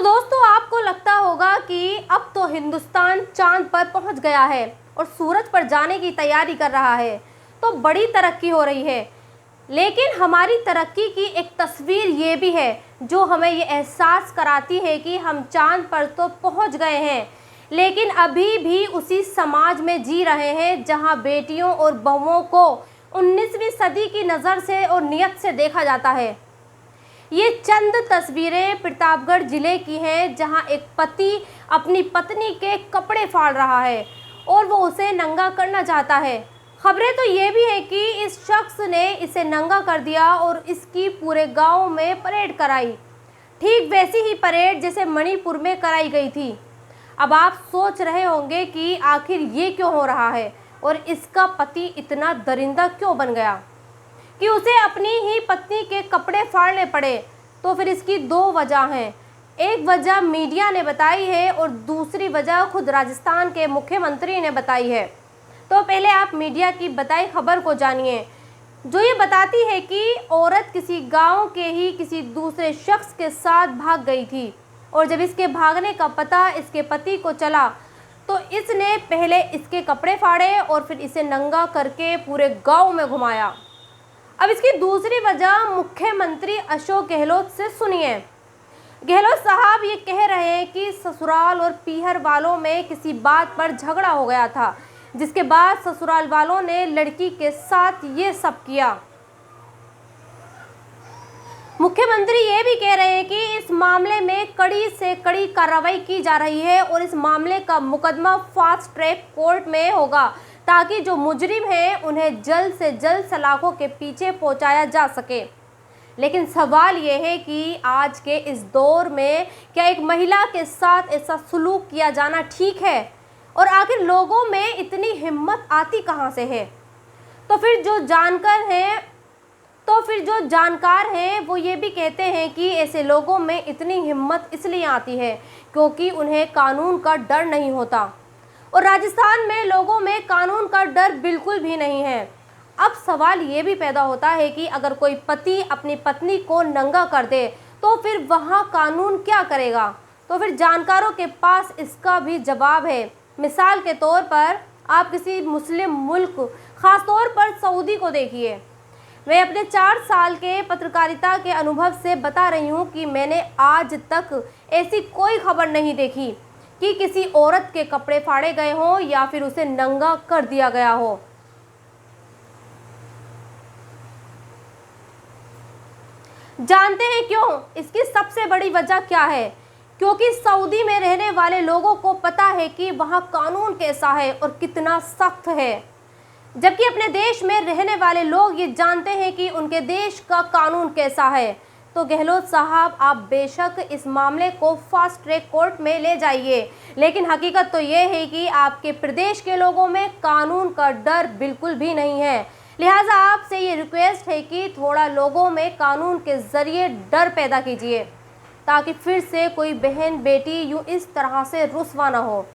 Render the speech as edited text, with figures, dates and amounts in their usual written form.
तो दोस्तों, आपको लगता होगा कि अब तो हिंदुस्तान चांद पर पहुंच गया है और सूरज पर जाने की तैयारी कर रहा है, तो बड़ी तरक्की हो रही है। लेकिन हमारी तरक्की की एक तस्वीर ये भी है जो हमें ये एहसास कराती है कि हम चांद पर तो पहुंच गए हैं, लेकिन अभी भी उसी समाज में जी रहे हैं जहां बेटियों और बहुओं को 19वीं सदी की नज़र से और नियत से देखा जाता है। ये चंद तस्वीरें प्रतापगढ़ जिले की हैं, जहां एक पति अपनी पत्नी के कपड़े फाड़ रहा है और वो उसे नंगा करना चाहता है। खबरें तो ये भी है कि इस शख्स ने इसे नंगा कर दिया और इसकी पूरे गांव में परेड कराई, ठीक वैसी ही परेड जैसे मणिपुर में कराई गई थी। अब आप सोच रहे होंगे कि आखिर ये क्यों हो रहा है और इसका पति इतना दरिंदा क्यों बन गया कि उसे अपनी ही पत्नी के कपड़े फाड़ने पड़े। तो फिर इसकी दो वजह हैं। एक वजह मीडिया ने बताई है और दूसरी वजह खुद राजस्थान के मुख्यमंत्री ने बताई है। तो पहले आप मीडिया की बताई खबर को जानिए, जो ये बताती है कि औरत किसी गांव के ही किसी दूसरे शख्स के साथ भाग गई थी और जब इसके भागने का पता इसके पति को चला तो इसने पहले इसके कपड़े फाड़े और फिर इसे नंगा करके पूरे गांव में घुमाया। अब इसकी दूसरी वजह मुख्यमंत्री अशोक गहलोत से सुनिए। गहलोत साहब ये कह रहे हैं कि ससुराल और पीहर वालों में किसी बात पर झगड़ा हो गया था, जिसके बाद ससुराल वालों ने लड़की के साथ ये सब किया। मुख्यमंत्री ये भी कह रहे हैं कि इस मामले में कड़ी से कड़ी कार्रवाई की जा रही है और इस मामले का मुकदमा फास्ट ट्रैक कोर्ट में होगा, ताकि जो मुजरिम हैं उन्हें जल्द से जल्द सलाखों के पीछे पहुंचाया जा सके। लेकिन सवाल ये है कि आज के इस दौर में क्या एक महिला के साथ ऐसा सलूक किया जाना ठीक है, और आखिर लोगों में इतनी हिम्मत आती कहां से है? तो फिर जो जानकार हैं वो ये भी कहते हैं कि ऐसे लोगों में इतनी हिम्मत इसलिए आती है क्योंकि उन्हें कानून का डर नहीं होता, और राजस्थान में लोगों में कानून का डर बिल्कुल भी नहीं है। अब सवाल ये भी पैदा होता है कि अगर कोई पति अपनी पत्नी को नंगा कर दे तो फिर वहाँ कानून क्या करेगा? तो फिर जानकारों के पास इसका भी जवाब है। मिसाल के तौर पर आप किसी मुस्लिम मुल्क, ख़ास तौर पर सऊदी को देखिए। मैं अपने 4 साल के पत्रकारिता के अनुभव से बता रही हूँ कि मैंने आज तक ऐसी कोई खबर नहीं देखी कि किसी औरत के कपड़े फाड़े गए हों या फिर उसे नंगा कर दिया गया हो। जानते हैं क्यों? इसकी सबसे बड़ी वजह क्या है? क्योंकि सऊदी में रहने वाले लोगों को पता है कि वहाँ कानून कैसा है और कितना सख्त है, जबकि अपने देश में रहने वाले लोग ये जानते हैं कि उनके देश का कानून कैसा है। तो गहलोत साहब, आप बेशक इस मामले को फास्ट ट्रैक कोर्ट में ले जाइए, लेकिन हकीकत तो ये है कि आपके प्रदेश के लोगों में कानून का डर बिल्कुल भी नहीं है। लिहाजा आपसे ये रिक्वेस्ट है कि थोड़ा लोगों में कानून के ज़रिए डर पैदा कीजिए, ताकि फिर से कोई बहन बेटी यूँ इस तरह से रुस्वा ना हो।